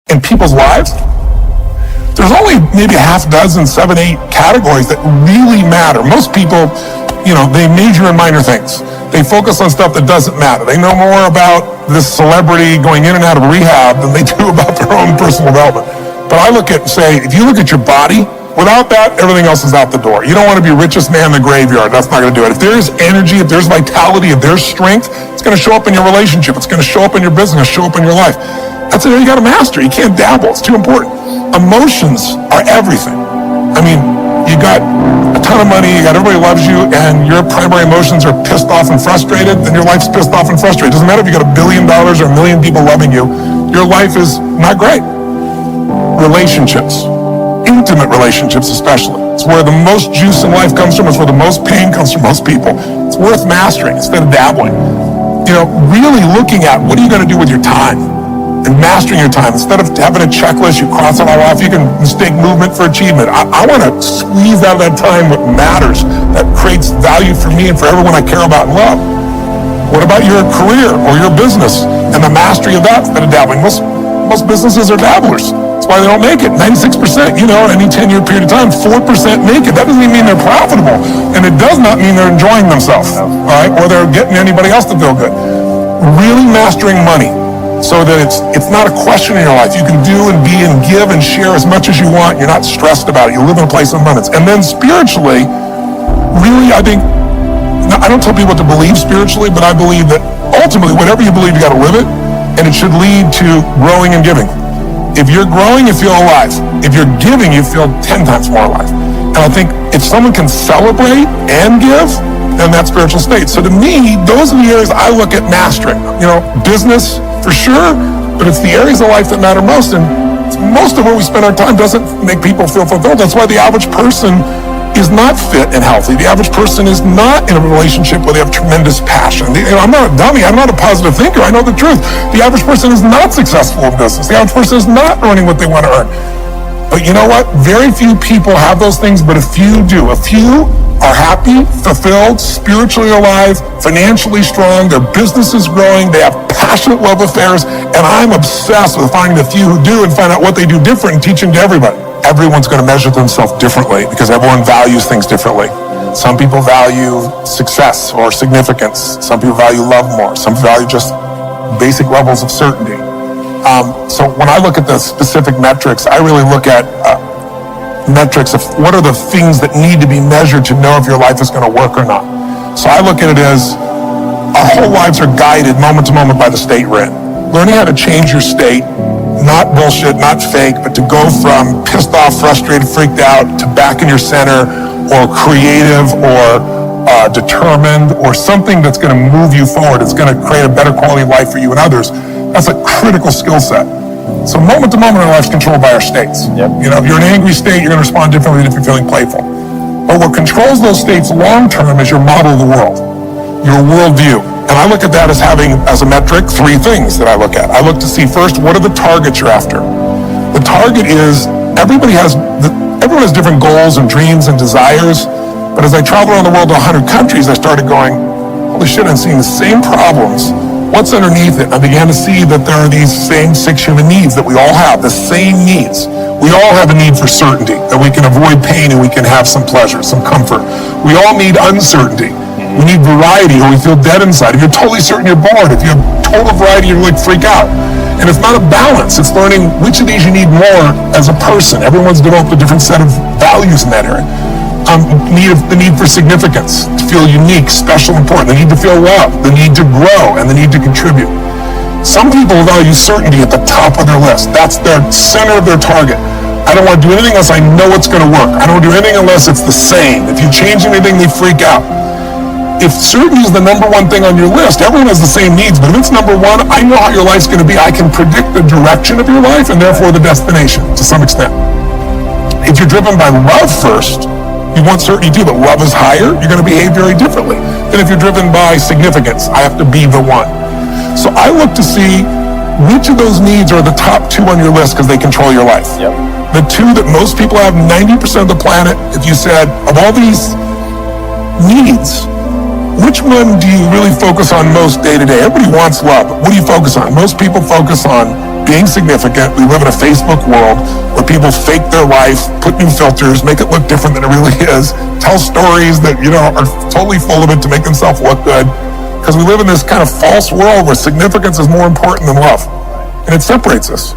in people's lives, there's only maybe a half dozen, 7, 8 categories that really matter. Most people, they major in minor things. They focus on stuff that doesn't matter. They know more about this celebrity going in and out of rehab than they do about their own personal development. But I if you look at your body, without that, everything else is out the door. You don't want to be richest man in the graveyard. That's not going to do it. If there's energy, if there's vitality, if there's strength, it's going to show up in your relationship. It's going to show up in your business, show up in your life. That's it. You got to master. You can't dabble. It's too important. Emotions are everything. I mean, you got a ton of money, everybody loves you, and your primary emotions are pissed off and frustrated, then your life's pissed off and frustrated. It doesn't matter if you got $1 billion or 1 million people loving you, your life is not great. Relationships, intimate relationships especially. It's where the most juice in life comes from. It's where the most pain comes from most people. It's worth mastering instead of dabbling. Really looking at what are you going to do with your time? And mastering your time. Instead of having a checklist, you cross it all off, you can mistake movement for achievement. I want to squeeze out of that time what matters, that creates value for me and for everyone I care about and love. What about your career or your business and the mastery of that instead of dabbling? Most businesses are dabblers. That's why they don't make it. 96%, any 10-year period of time, 4% make it. That doesn't even mean they're profitable. And it does not mean they're enjoying themselves, all right? Or they're getting anybody else to feel good. Really mastering money, so that it's not a question in your life. You can do and be and give and share as much as you want. You're not stressed about it. You live in a place of abundance. And then spiritually, really, I think, I don't tell people what to believe spiritually, but I believe that ultimately, whatever you believe, you got to live it, and it should lead to growing and giving. If you're growing, you feel alive. If you're giving, you feel 10 times more alive. And I think if someone can celebrate and give, then that's spiritual state. So to me, those are the areas I look at mastering. Business, for sure, but it's the areas of life that matter most, and most of where we spend our time doesn't make people feel fulfilled. That's why the average person is not fit and healthy. The average person is not in a relationship where they have tremendous passion. I'm not a dummy. I'm not a positive thinker. I know the truth. The average person is not successful in business. The average person is not earning what they want to earn. But you know what? Very few people have those things, but a few do. A few are happy, fulfilled, spiritually alive, financially strong, their business is growing, they have passionate love affairs, and I'm obsessed with finding the few who do and find out what they do different and teach them to everybody. Everyone's going to measure themselves differently because everyone values things differently. Some people value success or significance. Some people value love more. Some value just basic levels of certainty. So when I look at the specific metrics, I really look at metrics of what are the things that need to be measured to know if your life is going to work or not. So I look at it as our whole lives are guided moment to moment by the state we're in. Learning how to change your state, not bullshit, not fake, but to go from pissed off, frustrated, freaked out to back in your center, or creative, or determined, or something that's going to move you forward. It's going to create a better quality of life for you and others. That's a critical skill set. So moment to moment, our life's controlled by our states. Yep. If you're in an angry state, you're going to respond differently than if you're feeling playful. But what controls those states long term is your model of the world, your worldview. And I look at that as having, as a metric, 3 things that I look at. I look to see first, what are the targets you're after? The target is, everyone has different goals and dreams and desires. But as I traveled around the world to 100 countries, I started going, holy shit, I'm seeing the same problems. What's underneath it? I began to see that there are these same 6 human needs that we all have, the same needs. We all have a need for certainty, that we can avoid pain and we can have some pleasure, some comfort. We all need uncertainty. We need variety, or we feel dead inside. If you're totally certain, you're bored. If you have total variety, you're like freak out. And it's not a balance. It's learning which of these you need more as a person. Everyone's developed a different set of values in that area. The need for significance, to feel unique, special, important. The need to feel loved, the need to grow, and the need to contribute. Some people value certainty at the top of their list. That's their center of their target. I don't want to do anything unless I know it's going to work. I don't want to do anything unless it's the same. If you change anything, they freak out. If certainty is the number 1 thing on your list, everyone has the same needs, but if it's number 1, I know how your life's going to be. I can predict the direction of your life and therefore the destination to some extent. If you're driven by love first, you want certainty too, but love is higher, you're going to behave very differently than if you're driven by significance. I have to be the one. So I look to see which of those needs are the top 2 on your list because they control your life. Yep. The 2 that most people have, 90% of the planet, if you said, of all these needs, which one do you really focus on most day to day? Everybody wants love, but what do you focus on? Most people focus on being significant. We live in a Facebook world where people fake their life, put new filters, make it look different than it really is, tell stories that, are totally full of it to make themselves look good. Because we live in this kind of false world where significance is more important than love. And it separates us.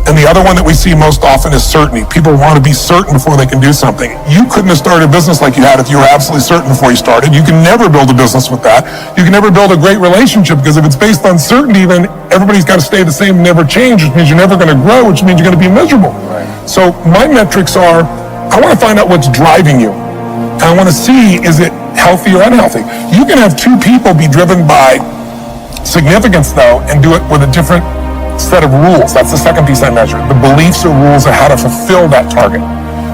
And the other one that we see most often is certainty. People want to be certain before they can do something. You couldn't have started a business like you had if you were absolutely certain before you started. You can never build a business with that. You can never build a great relationship, because if it's based on certainty, then everybody's got to stay the same and never change, which means you're never going to grow, which means you're going to be miserable. Right. So my metrics are, I want to find out what's driving you. And I want to see, is it healthy or unhealthy? You can have two people be driven by significance, though, and do it with a different set of rules. That's the second piece I measure. The beliefs or rules of how to fulfill that target.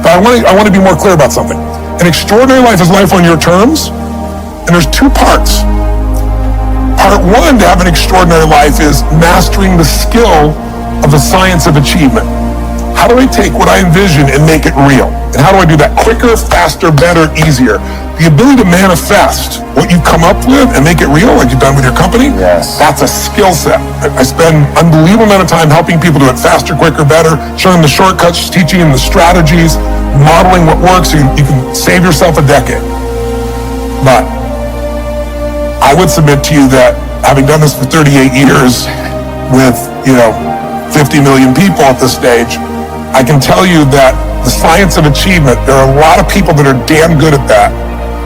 But I want to be more clear about something. An extraordinary life is life on your terms, and there's two parts. Part one to have an extraordinary life is mastering the skill of the science of achievement. How do I take what I envision and make it real? And how do I do that quicker, faster, better, easier? The ability to manifest what you come up with and make it real, like you've done with your company, yes, that's a skill set. I spend an unbelievable amount of time helping people do it faster, quicker, better, showing them the shortcuts, teaching them the strategies, modeling what works so you can save yourself a decade. But I would submit to you that having done this for 38 years with, 50 million people at this stage, I can tell you that the science of achievement, there are a lot of people that are damn good at that,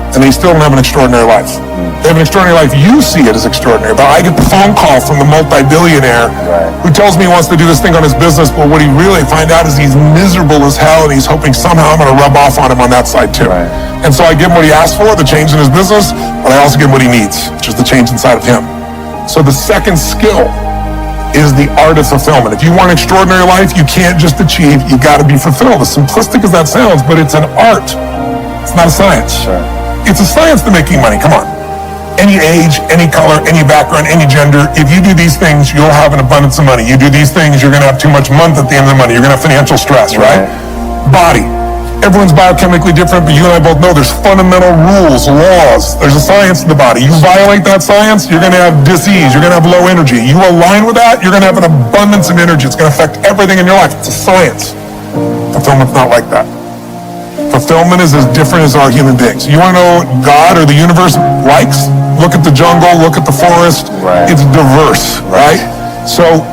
and they still don't have an extraordinary life. They have an extraordinary life. You see it as extraordinary, but I get the phone call from the multi-billionaire who tells me he wants to do this thing on his business, but what he really find out is he's miserable as hell, and he's hoping somehow I'm going to rub off on him on that side too. Right. And so I give him what he asked for, the change in his business, but I also give him what he needs, which is the change inside of him. So the second skill is the art of fulfillment. If you want an extraordinary life, you can't just achieve, you got to be fulfilled. As simplistic as that sounds, but it's an art. It's not a science. Sure. It's a science to making money. Come on. Any age, any color, any background, any gender, if you do these things, you'll have an abundance of money. You do these things, you're going to have too much month at the end of the money. You're going to have financial stress, right? Body. Everyone's biochemically different, but you and I both know there's fundamental rules, laws. There's a science to the body. You violate that science, you're going to have disease. You're going to have low energy. You align with that, you're going to have an abundance of energy. It's going to affect everything in your life. It's a science. Fulfillment's not like that. Fulfillment is as different as our human beings. You want to know what God or the universe likes? Look at the jungle, look at the forest. Right. It's diverse, right? So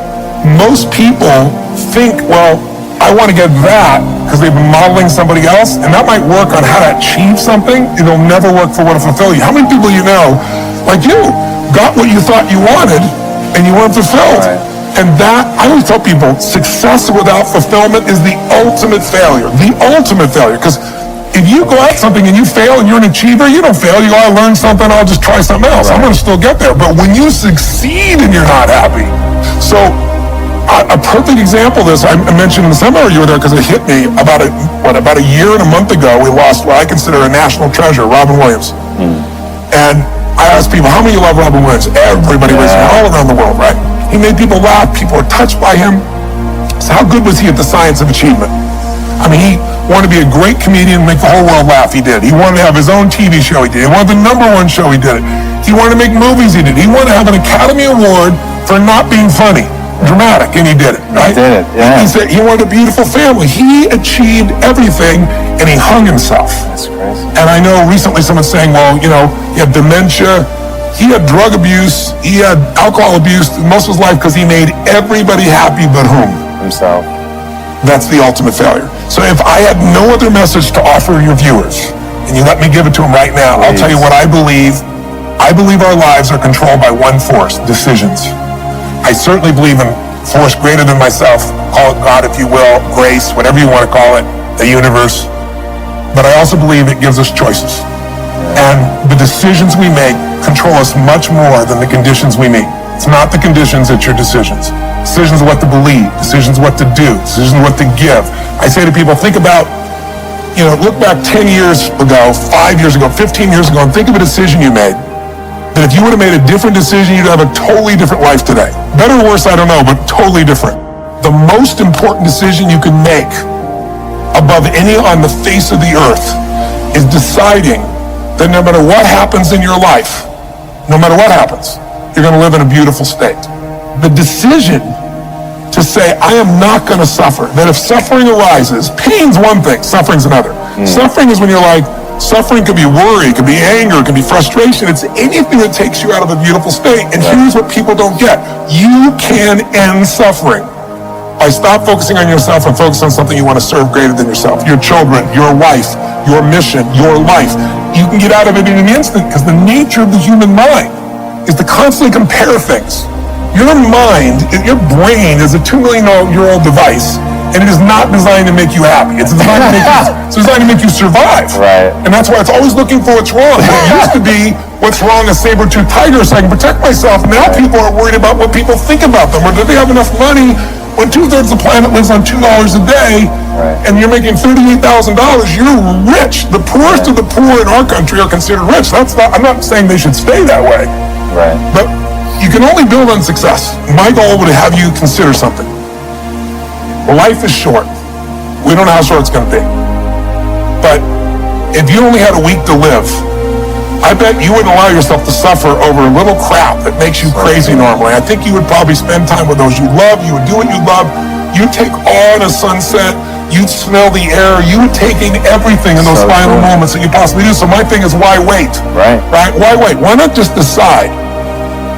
most people think, well, I want to get that because they've been modeling somebody else, and that might work on how to achieve something. It'll never work for what to fulfill you. How many people you know, like you, got what you thought you wanted, and you weren't fulfilled? Right. And that, I always tell people, success without fulfillment is the ultimate failure. The ultimate failure. Because if you go at something and you fail and you're an achiever, you don't fail. You go, I learned something, I'll just try something else. Right. I'm going to still get there. But when you succeed and you're not happy. So a perfect example of this, I mentioned in the seminar you were there because it hit me about a year and a month ago, we lost what I consider a national treasure, Robin Williams. And I asked people, how many of you love Robin Williams? Everybody raised hand all around the world, right? He made people laugh. People were touched by him. So how good was he at the science of achievement? I mean, he wanted to be a great comedian, make the whole world laugh. He did. He wanted to have his own TV show. He did. He wanted the #1 show. He did it. He wanted to make movies. He did. He wanted to have an Academy Award for not being funny, dramatic, and he did it. Right? He did it. Yeah. He said he wanted a beautiful family. He achieved everything, and he hung himself. That's crazy. And I know recently someone's saying, well, he had dementia. He had drug abuse, he had alcohol abuse most of his life because he made everybody happy but whom? Himself. That's the ultimate failure. So if I had no other message to offer your viewers, and you let me give it to them right now, I'll tell you what I believe. I believe our lives are controlled by one force, decisions. I certainly believe in force greater than myself, call it God if you will, grace, whatever you want to call it, the universe. But I also believe it gives us choices. And the decisions we make control us much more than the conditions we meet. It's not the conditions, it's your decisions. Decisions of what to believe, decisions what to do, decisions what to give. I say to people, think about, look back 10 years ago, 5 years ago, 15 years ago, and think of a decision you made. That if you would have made a different decision, you'd have a totally different life today. Better or worse, I don't know, but totally different. The most important decision you can make above any on the face of the earth is deciding that no matter what happens in your life, no matter what happens, you're going to live in a beautiful state. The decision to say, I am not going to suffer. That if suffering arises, pain's one thing, suffering's another. Suffering is when you're like, suffering could be worry, it could be anger, it could be frustration. It's anything that takes you out of a beautiful state. And here's what people don't get. You can end suffering by stop focusing on yourself and focus on something you want to serve greater than yourself. Your children, your wife, your mission, your life. You can get out of it in an instant because the nature of the human mind is to constantly compare things. Your mind, your brain is a 2 million year old device, and it is not designed to make you happy. It's designed to make you survive. Right. And that's why it's always looking for what's wrong. It used to be what's wrong, a saber-toothed tiger, so I can protect myself. Now people are worried about what people think about them, or do they have enough money when 2/3 of the planet lives on $2 a day, and you're making $38,000, you're rich. The poorest of the poor in our country are considered rich. I'm not saying they should stay that way. Right. But you can only build on success. My goal would have you consider something. Life is short. We don't know how short it's going to be. But if you only had a week to live, I bet you wouldn't allow yourself to suffer over a little crap that makes you crazy normally. I think you would probably spend time with those you love. You would do what you love. You'd take awe in a sunset. You'd smell the air. You would take in everything in those final moments that you possibly do. So my thing is, why wait? Right. Why wait? Why not just decide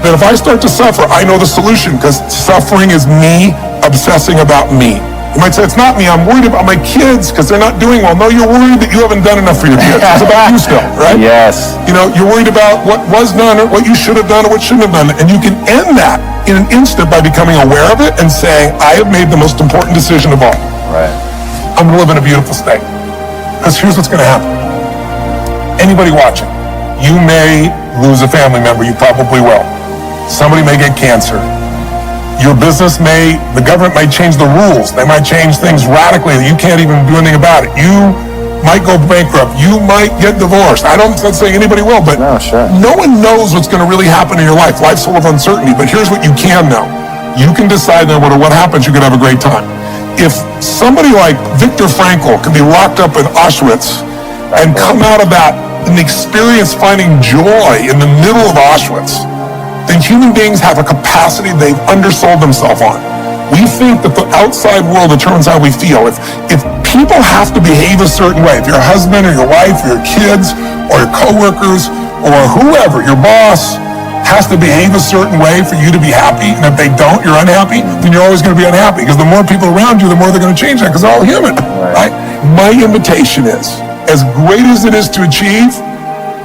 that if I start to suffer, I know the solution, because suffering is me obsessing about me. You might say, it's not me, I'm worried about my kids because they're not doing well. No, you're worried that you haven't done enough for your kids. It's about you still, right? Yes. You know, you're worried about what was done or what you should have done or what shouldn't have done. And you can end that in an instant by becoming aware of it and saying, I have made the most important decision of all. Right. I'm going to live in a beautiful state. Because here's what's going to happen. Anybody watching, you may lose a family member, you probably will. Somebody may get cancer. Your business the government might change the rules. They might change things radically that you can't even do anything about it. You might go bankrupt. You might get divorced. I'm not saying anybody will, but no one knows what's going to really happen in your life. Life's full of uncertainty, but here's what you can know. You can decide no matter what happens, you're going to have a great time. If somebody like Viktor Frankl can be locked up in Auschwitz and come out of that and experience finding joy in the middle of Auschwitz, then human beings have a capacity they've undersold themselves on. We think that the outside world determines how we feel. If people have to behave a certain way, if your husband or your wife or your kids or your coworkers or whoever, your boss, has to behave a certain way for you to be happy, and if they don't, you're unhappy, then you're always going to be unhappy, because the more people around you, the more they're going to change that, because they're all human, right? My invitation is, as great as it is to achieve,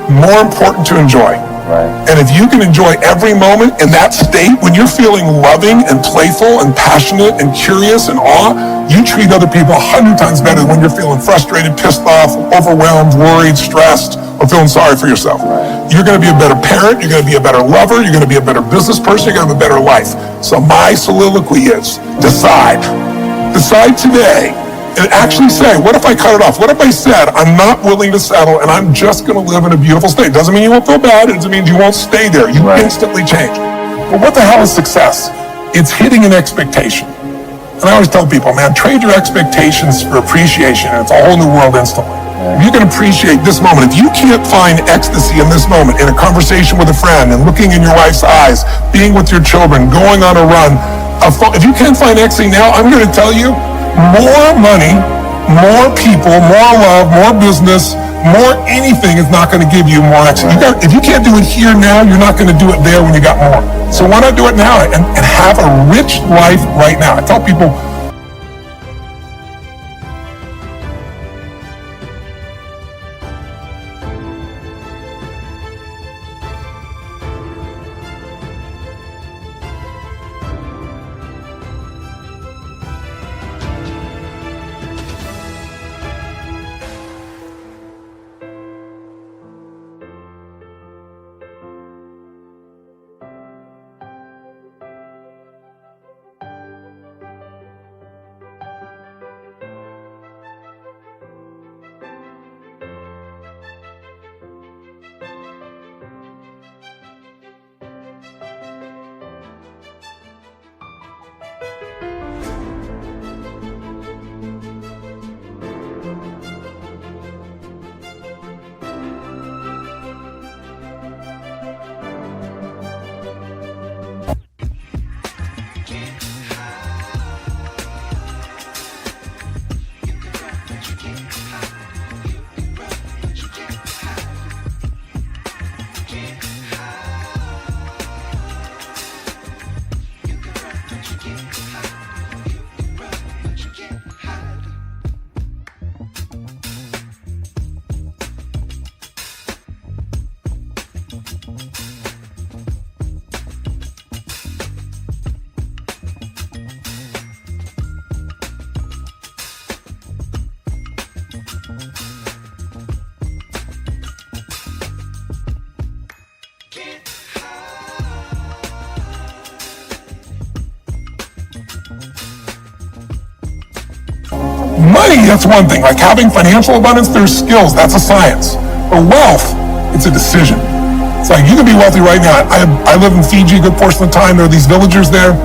more important to enjoy. Right. And if you can enjoy every moment in that state, when you're feeling loving and playful and passionate and curious and awe, you treat other people 100 times better than when you're feeling frustrated, pissed off, overwhelmed, worried, stressed, or feeling sorry for yourself. Right. You're going to be a better parent, you're going to be a better lover, you're going to be a better business person, you're going to have a better life. So my soliloquy is, decide. Decide today. And actually say, what if I cut it off? What if I said, I'm not willing to settle and I'm just going to live in a beautiful state? Doesn't mean you won't feel bad. It doesn't mean you won't stay there. You instantly change. But what the hell is success? It's hitting an expectation. And I always tell people, man, trade your expectations for appreciation, and it's a whole new world instantly. If you can appreciate this moment, if you can't find ecstasy in this moment, in a conversation with a friend and looking in your wife's eyes, being with your children, going on a run, if you can't find ecstasy now, I'm going to tell you, more money, more people, more love, more business, more anything is not going to give you more ecstasy. If you can't do it here now, you're not going to do it there when you got more. So why not do it now and have a rich life right now? I tell people, money, that's one thing. Like having financial abundance, there's skills. That's a science. But wealth, it's a decision. It's like you can be wealthy right now. I live in Fiji a good portion of the time. There are these villagers there.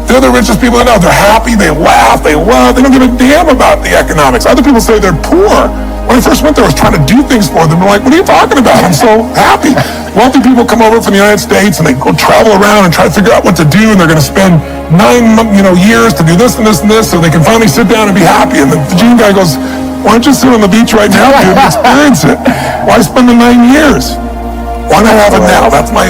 They're the richest people I know. They're happy. They laugh. They love. They don't give a damn about the economics. Other people say they're poor. When I first went there, I was trying to do things for them. They're like, what are you talking about? I'm so happy. Wealthy people come over from the United States and they go travel around and try to figure out what to do. And they're going to spend 9 years to do this and this and this so they can finally sit down and be happy. And the Fijian guy goes, why don't you sit on the beach right now, dude, and experience it? Why spend the 9 years? Why not have it now? That's my